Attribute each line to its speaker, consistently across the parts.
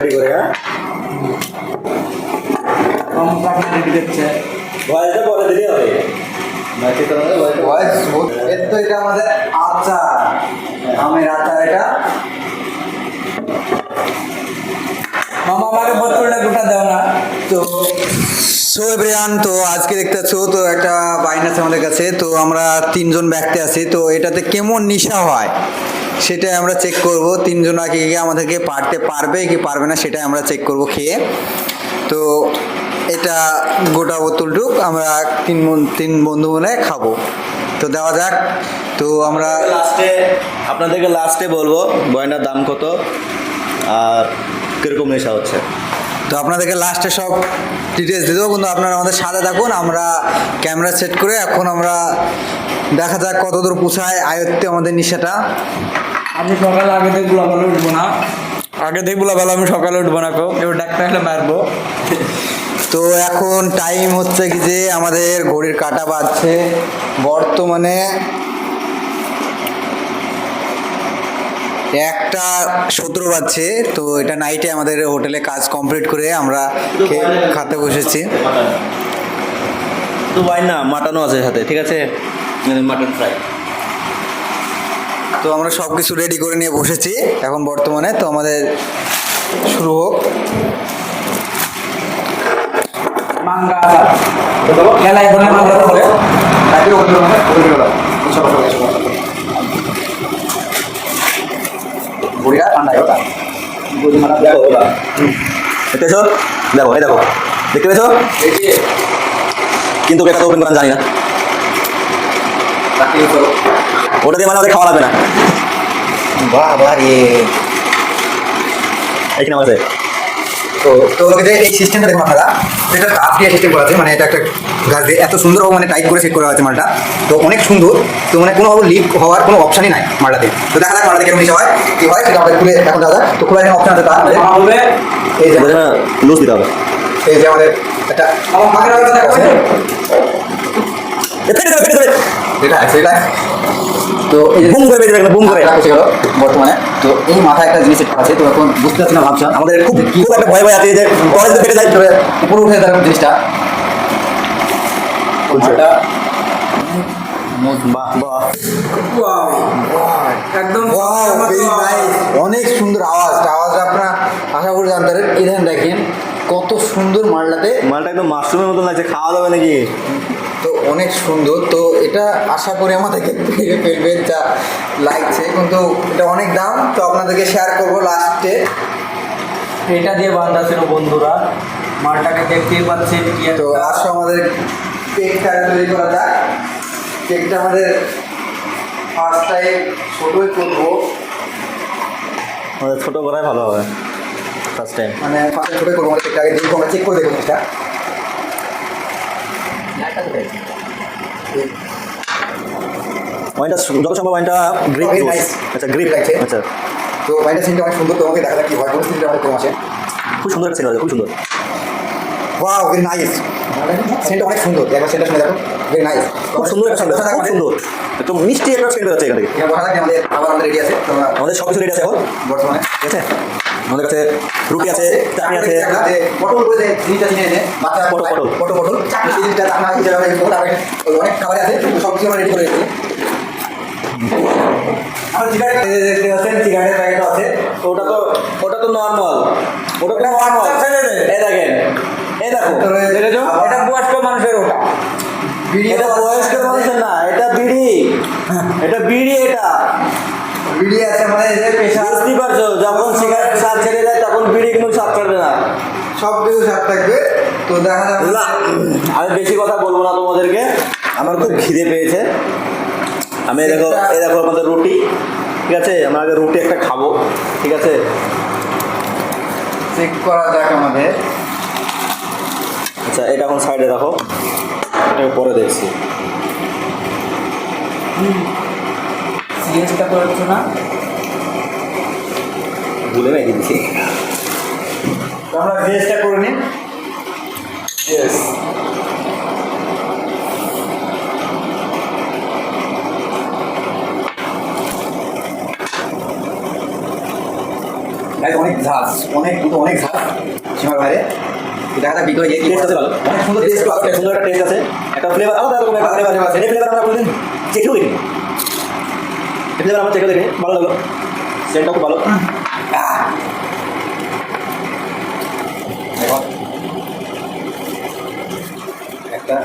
Speaker 1: করে হ্যাঁ ভয়েসটা বলে দিলে হবে নাকি তোমাদের
Speaker 2: ভয়েস এর তো এটা আমাদের আচার আমের আচার এটা
Speaker 3: মামা আমাকে বোতলটা গোটা দাও না।
Speaker 2: তো সো এভরিওয়ান, তো আজকে দেখতে পাচ্ছ তো একটা বাইন আছে আমাদের কাছে। তো আমরা তিনজন ব্যক্তি আছি, তো এটাতে কেমন নেশা হয় সেটাই আমরা চেক করব। তিনজন আগে আমাদেরকে পারতে পারবে কি পারবে না সেটাই আমরা চেক করব খেয়ে। তো এটা গোটা বোতলটুক আমরা তিন বন্ধু মিলে খাবো। তো দেওয়া যাক। তো আমরা
Speaker 1: আপনাদেরকে লাস্টে বলবো বয়নার দাম কত আর কিরকম নেশা হচ্ছে।
Speaker 2: তো আপনাদেরকে লাস্টে সব ডিটেলস দিয়ে দেবো, কিন্তু আপনারা আমাদের সাথে থাকুন। আমরা ক্যামেরা সেট করে এখন আমরা দেখা যাক কতদূর পোষায় আয়ত্তে আমাদের নেশাটা।
Speaker 3: আমি সকালে আগে থেকে গুলাবেলা উঠবো না, আগে থেকে গুলাবেলা আমি সকালে উঠবো না, এবার ডাক্তার হলে মারবো।
Speaker 2: তো এখন টাইম হচ্ছে কি যে আমাদের ঘড়ির কাঁটা বাজছে বর্তমানে 1:17 বাজছে। তো এটা নাইটে আমাদের হোটেলে কাজ কমপ্লিট করে আমরা খেতে বসেছি।
Speaker 1: তো ওয়াইন না মাটনও আছে সাথে, ঠিক আছে, মাটন ফ্রাই।
Speaker 2: তো আমরা সব কিছু রেডি করে নিয়ে বসেছি এখন বর্তমানে। তো আমাদের শুরু হোক।
Speaker 3: মাঙ্গা খেলায় ধরে মাঙ্গা ধরে
Speaker 2: বড়িয়া ঠান্ডা ওটা
Speaker 1: দেখো ওটা দেখতেছো, দেখো এই দেখো, দেখতে পেয়েছো? কিন্তু এটা তো ওপেন করা জানি না, ওটা দিয়ে মানে আমাদের খাওয়া লাগবে না।
Speaker 2: বাহ বাহ রে।
Speaker 1: এইখানে আছে
Speaker 2: তো তো যে এই সিস্টেমটা দেখুন আপনারা, এটা কাজ দিয়ে সিস্টেম করা আছে, মানে এটা একটা গাছ দিয়ে এত সুন্দর মানে টাইট করে সেট করা আছে মালটা। তো অনেক সুন্দর। তো মানে কোনো লিক হওয়ার কোনো অপশানই নাই মালটাতে। তো দেখা যাক মালটা কেমন হয় কি হয় সেটা আমাদের খুলে এখন দেখা যাক। তো খোলার জন্য অপশান আছে তার
Speaker 3: হবে।
Speaker 2: এই যে
Speaker 1: লুজ দিতে হবে।
Speaker 2: এই যে আমাদের একটা এটা আছে এটা। তো এই যে
Speaker 1: বুম করে বেরিয়ে গেল, বুম করে
Speaker 2: বসে গেল বর্তমানে। তো এই মাথায় একটা জিনিস আছে, তো এখন বুঝতে পারছি না, ভাবছি
Speaker 1: আমাদের খুব খুব একটা ভয় ভয় আছে যে কলেজ ফেটে যায়।
Speaker 2: উপরে উঠে দাঁড়ানো জিনিসটা
Speaker 1: বাহ বাহ,
Speaker 3: একদম
Speaker 2: অনেক সুন্দর আওয়াজটা আপনারা আশা করি জানতে পারেন। এই ধ্যান দেখেন কত সুন্দর মালটাতে,
Speaker 1: মালটা একদম মাশরুমের মতন লাগছে, খাওয়া যাবে নাকি?
Speaker 2: তো অনেক সুন্দর। তো এটা আশা করি আমাদেরকে পেয়ে ফেলবে যা লাগছে, কিন্তু এটা অনেক দাম। তো আপনাদেরকে শেয়ার করবো লাস্টে।
Speaker 3: এটা দিয়ে বান্ধা ছিল বন্ধুরা, মালটাকে দেখতেই পাচ্ছেন কি।
Speaker 2: তো আসো আমাদের কেকটা তৈরি করা যাক। কেকটা আমাদের ফার্স্ট টাইম ছোটোই করবো,
Speaker 1: আমাদের ছোটো করাই ভালো হবে ফার্স্ট টাইম।
Speaker 2: মানে ফার্স্ট ছোটোই করবো। আমাদের কেকটা আগে দেখবো, আমরা চেক করে দেখবো জিনিসটা।
Speaker 1: ওয়াইনটা যত সম্ভব ওয়াইনটা গ্রিপ
Speaker 2: Very nice.
Speaker 1: আচ্ছা গ্রিপ
Speaker 2: লাগছে।
Speaker 1: আচ্ছা
Speaker 2: তো বাইরের সিনটা অনেক সুন্দর। তো আমাকে দেখা যাক কি হয়, পরিস্থিতিটা আমাদের কম আছে।
Speaker 1: খুব সুন্দর একটা সিনেমা, খুব সুন্দর।
Speaker 2: Wow very nice. সেন্টটা অনেক সুন্দর, একবার সেন্টটা শুনে দেখো। ভেরি নাইস,
Speaker 1: খুব সুন্দর একটা সেন্ট, খুব সুন্দর, একদম মিষ্টি একটা সেন্ট আছে এখান থেকে।
Speaker 2: এখানে বসা থাকে আমাদের, আবার আমাদের রেডি আছে। তো
Speaker 1: আমাদের সব কিছু রেডি আছে এখন
Speaker 2: বর্তমানে
Speaker 1: ঠিক আছে। আমাদের কাছে রুটি আছে, চাটনি আছে,
Speaker 2: পটল করে যে জিনিসটা চিনে এনে বাচ্চা
Speaker 1: পটল, পটল।
Speaker 2: পটল পটল এই জিনিসটা আমরা হিসেবে আমরা ইউজ করবো। তারপরে ওই অনেক খাবার আছে, সব কিছু আমরা রেডি করে রেখেছি। আমার সিগারেট দেখতে পাচ্ছেন, সিগারেটের প্যাকেটও আছে।
Speaker 1: তো ওটা তো নর্মাল, ওটা তো নর্মাল। এই দেখেন, এই দেখো, দেখেছো?
Speaker 3: এটা বয়স্ক মানুষের ওটা।
Speaker 1: এটা বয়স্ক মানুষের না, এটা বিড়ি, এটা বিড়ি, এটা
Speaker 2: বিড়ি আছে মানে এই যে পেশা
Speaker 1: বুঝতেই পারছো, যখন সিগারেট স্বাদ ছেড়ে যায় তখন বিড়ি কিন্তু স্বাদ ছাড়বে না।
Speaker 2: সব কিছু সাথ থাকবে। তো দেখা যাবে
Speaker 1: না, আমি বেশি কথা বলবো না তোমাদেরকে, আমার খুব খিদে পেয়েছে। আমি এই দেখো আমাদের রুটি, ঠিক আছে, আমরা আগে রুটি একটা খাবো, ঠিক আছে।
Speaker 2: চেক করা যাক আমাদের।
Speaker 1: আচ্ছা এটা এখন সাইডে রাখো, এটাকে পরে দেখছি।
Speaker 3: সিরিয়াসটা করেছো না?
Speaker 1: ভুলে মেখে দিচ্ছি।
Speaker 2: তো আমরা ভেজটা করে নিই। ইয়েস, অনেক ঝাঁজ। অনেক দুটো অনেক ঝাল সীমার বাইরে দেখা যাক ভিতরে গিয়ে কি
Speaker 1: টেস্ট আছে ভালো,
Speaker 2: অনেক সুন্দর টেস্ট
Speaker 1: একটা সুন্দর একটা টেস্ট আছে, একটা ফ্লেভার আলাদা রকম একটা ফ্লেভার আছে। এই ফ্লেভার আমরা কোনোদিন চেখেও দেখিনি, এই ফ্লেভার আমরা চেখেও দেখিনি, ভালো লাগলো, সেন্টটাও খুব ভালো।
Speaker 2: একটা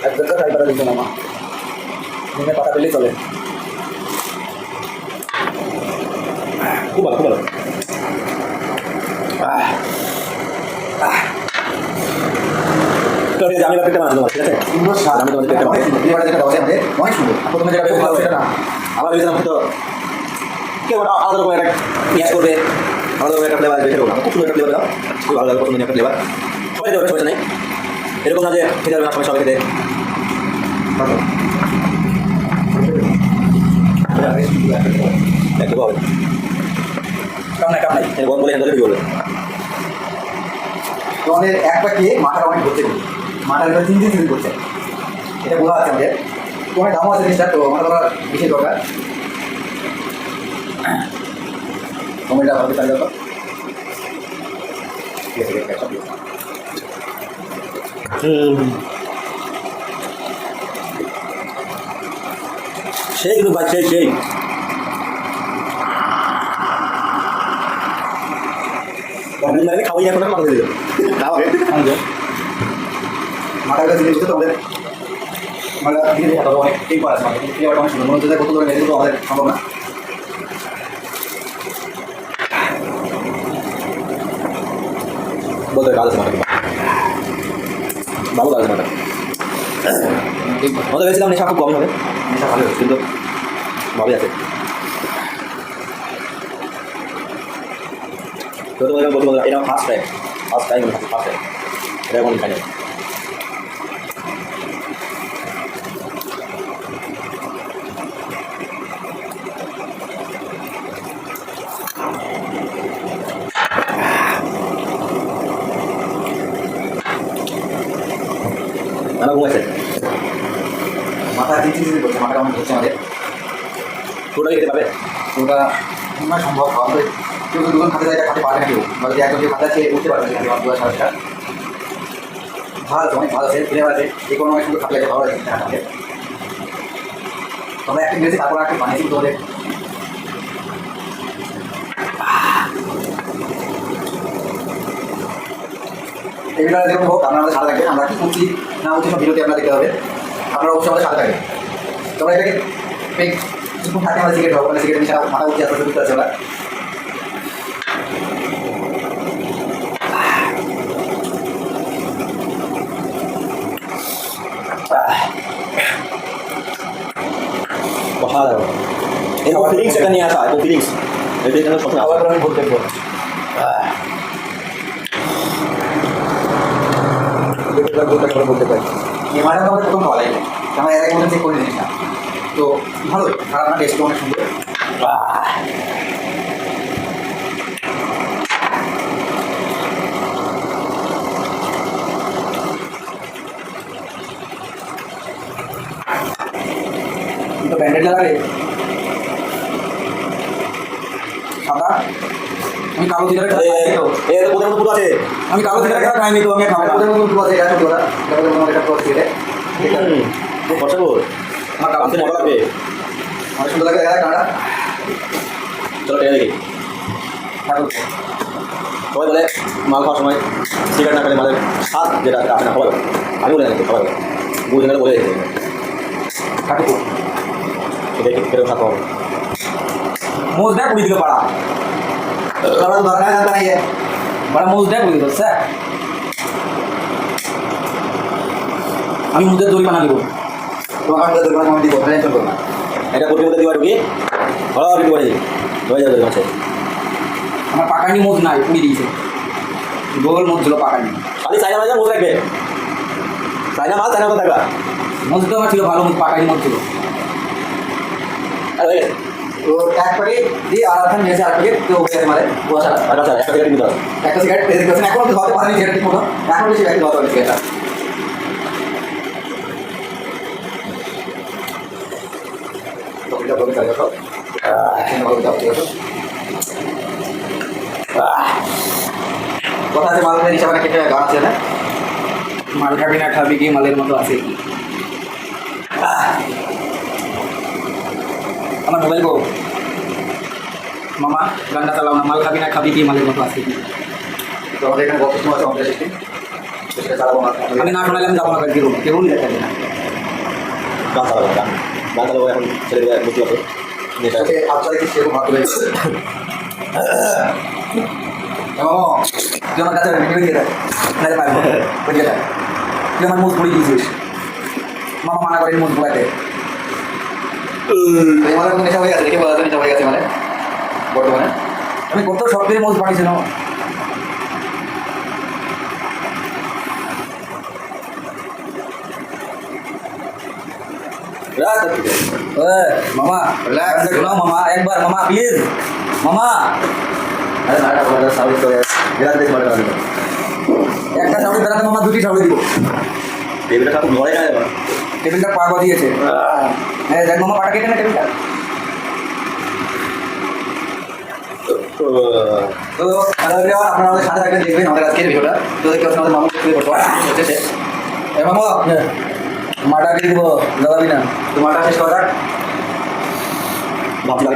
Speaker 2: একদম ট্রাই করা দিত না মা নিমে পাতা পেলেই চলে
Speaker 1: খুব ভালো, খুব ভালো। তো এই যে আমি একটা মাছ দেবো, ঠিক আছে?
Speaker 2: সুন্দর স্বাদ
Speaker 1: আমি তোমাদের দেখতে
Speaker 2: অনেক সুন্দর বিয়ে বাড়ি যেটা দেওয়া যায় আমাদের অনেক সুন্দর প্রথমে যেটা বেশ ভালো সেটা না
Speaker 1: আবার ভেবেছিলাম হয়তো কেউ একটা আলাদা রকম একটা ইয়াস করবে, আলাদা রকম একটা ফ্লেভার বেছে দেবো, খুব সুন্দর একটা ফ্লেভার দাও, খুব ভালো লাগে, পছন্দের একটা ফ্লেভার। সবাই দেবে, সমস্যা নেই, এরকম না যে খেতে হবে না, সবাই সবাই খেতে একটু হবে
Speaker 2: কাম নাই
Speaker 1: গরম বলে হ্যান্ডেল বলবে।
Speaker 2: তো আমাদের এক পাখিয়ে মাথাটা অনেক ঘুরতে করি মাথার ভিতরে চিন্তি করছে এটা বোঝা আছে আমাদের তো অনেক দামও আছে জিনিসটা তো আমার ধরা বেশি দরকার সময়টা ভালো চালিয়ে দাও ঠিক আছে ঠিক আছে
Speaker 1: সেই কিন্তু ভাই সেই মানে খাওয়াই এখন মাথা দিয়ে দেবে
Speaker 2: মাথার কাছে জিনিস তো আমাদের আমরা ধীরে ধীরে অনেক ঠিক করা আছে আমাদের ফ্লেভারটা অনেক সুন্দর মনে হচ্ছে কত ধরে মেরে আমাদের সম্ভব না
Speaker 1: বলতে কাজ আছে মাথা, ভালো কাজ আছে মাথা। আমাদের ভেবেছিলাম নেশা খুব কমই হবে,
Speaker 2: জিনিসটা ভালো
Speaker 1: কিন্তু ভালোই আছে। তো তোমাদের বলতে বলতে এটা ফার্স্ট টাইম এটা এখন খাই না। রান্না ঘুমাইছে,
Speaker 2: মাথা চিন্তি করছে মাথাটা অনেক ঘুরছে আমাদের
Speaker 1: পুরোটা খেতে পারবে?
Speaker 2: তো ওটা না সম্ভব হবে কেউ তো দুজন খাতে যায় খাতে পারবে না কেউ বা যদি একজন কেউ খাতে আছে উঠতে পারবে না আমার দুয়ার সারাটা ভালো আছে অনেক ভালো আছে ফ্লেভার আছে যে কোনো অনেক সুন্দর খাতে ভালো লাগে খাতে তোমরা একটা মেরেছি তারপর একটা বানিয়েছি তোমাদের এগুলো যেরকম হোক আপনারা আমাদের সাথে থাকবেন আমরা কি করছি না হচ্ছে সব ভিডিওতে আপনারা দেখতে হবে আপনারা অবশ্যই আমাদের সাথে থাকবেন তোমরা এটাকে কিছুক্ষণ থাকে আমরা সিগারেট হোক মানে সিগারেট মিশা মাথা উঠছে আসলে বুঝতে পারছি ওরা
Speaker 1: ভালো এরকম ফিলিংস এটা নিয়ে আসা, এরকম ফিলিংস এটা এখানে সবসময়
Speaker 2: আবার আমি বলতে পারবো বলতে পারি এই মাঠে আমাদের প্রথম ভালো লাগে আমরা এর আগে মধ্যে চেক করে নিস না তো ভালো খারাপ না টেস্ট অনেক সুন্দর তো ব্যান্ডেড লাগালে সাদা আমি কালো সিগারেট
Speaker 1: এর কোথাও পুরো আছে,
Speaker 2: আমি কালো সিগারেট খাইনি তো আমি খাবো ওদের মধ্যে পুরো আছে এটা ছোট ওরা ওদের মধ্যে এটা পুরো সিগারেট
Speaker 1: খুব কষ্ট করো,
Speaker 2: আমার কালো
Speaker 1: মজা লাগবে।
Speaker 2: অনেক সুন্দর লাগে দেখা কাটা
Speaker 1: চলো টেনে দেখি। সবাই বলে মাল খাওয়ার সময় সিগারেট না খেলে মালের স্বাদ যেটা সেটা আসে না, সবাই বলে। আমি বলে জানি সবাই বলে, বুঝে বলে দেখি
Speaker 2: কাটুকু
Speaker 1: দেখি কেরকম স্বাদ পাবো।
Speaker 3: মোজ দেখ বুঝি দিল পাড়া
Speaker 2: আমরা ধরে না জানতা নাই
Speaker 3: পাড়া মোজ দেখ বুঝি দিল স্যার আমি মুদের দড়ি বানা দিব
Speaker 2: তোমাকে আমরা ধরে না দিব টেনশন করো না
Speaker 1: এটা প্রতিমধ্যে দিবা ঢুকি ভালো ঢুকি পড়ে হয়ে যাবে মাছে।
Speaker 3: আমার পাকানি মোজ নাই পুড়ি দিয়েছে গোল মোজ ছিল পাকানি
Speaker 1: খালি চাইনা মাছ মোজ রাখবে, চাইনা মাছ চাইনা কথা থাকবা।
Speaker 3: মোজ তো আমার ছিল ভালো মোজ পাকানি মোজ ছিল
Speaker 1: আর হয়ে গেছে
Speaker 2: তো এক প্যাকেট দিয়ে আর একটা নিয়েছে আর প্যাকেট তো ওকে আছে মানে বসা
Speaker 1: আচ্ছা একটা সিগারেট দিতে হবে।
Speaker 2: একটা সিগারেট পেয়ে দেখতে পাচ্ছেন এখন তো ধরতে পারেনি সিগারেট ঠিক মতো এখন বেশি ব্যাগে ধরতে পারে সিগারেটটা
Speaker 1: কথা আছে মাল হিসাবে না কেটে গান আছে না
Speaker 3: মাল খাবি না খাবি কি মালের মতো আছে কি আমার মোবাইল গো মামা গানটা চালাও না মাল খাবি না খাবি কি মালের মতো আছে কি
Speaker 1: তো আমাদের এখানে বক্তব্য আছে আমাদের শিখতে সেটা চালাবো না
Speaker 3: আমি না শোনালে আমি যাবো না কেউ কেউ দেখা যায় না
Speaker 1: গান চালাবো গান গান চালাবো এখন ছেলেগুলো বুঝতে পারবে যেটা আপনারা কি সেরকম ভাগ রয়েছে
Speaker 3: ও তুই আমার কাছে ভিডিও দিয়ে দেয় না যে পারবো বুঝে দেয় তুই আমার মুখ পড়ে দিয়েছিস মামা মানা করেন মুখ পড়াতে
Speaker 1: আমার কোনো নেশা হয়ে গেছে দেখে বলা যায় নেশা হয়ে গেছে মানে বর্তমানে
Speaker 3: আমি কত শখের মোজ বানিয়েছিলাম
Speaker 1: রাত
Speaker 3: মামা শোনাও মামা একবার মামা প্লিজ মামা
Speaker 1: আরে না আপনাদের সাউন্ড করে বিরাট দেশ মানে
Speaker 3: একটা সাউন্ড বেড়াতে মামা দুটি সাউন্ড দিব
Speaker 1: টেবিলটা খুব নড়ে না এবার
Speaker 3: টেবিলটা পা দিয়েছে হ্যাঁ দেখ মামা পাটা কেটে না টেবিলটা
Speaker 1: তো আপনারা আমাদের সাথে থাকবেন দেখবেন আমাদের আজকের ভিডিওটা তো দেখতে পাচ্ছেন আমাদের মামু খুবই বর্তমান হচ্ছে
Speaker 3: এ মামা মাটা কেটে দিব দাদাবি না
Speaker 1: তোমারটা শেষ করা যাক ভাবছি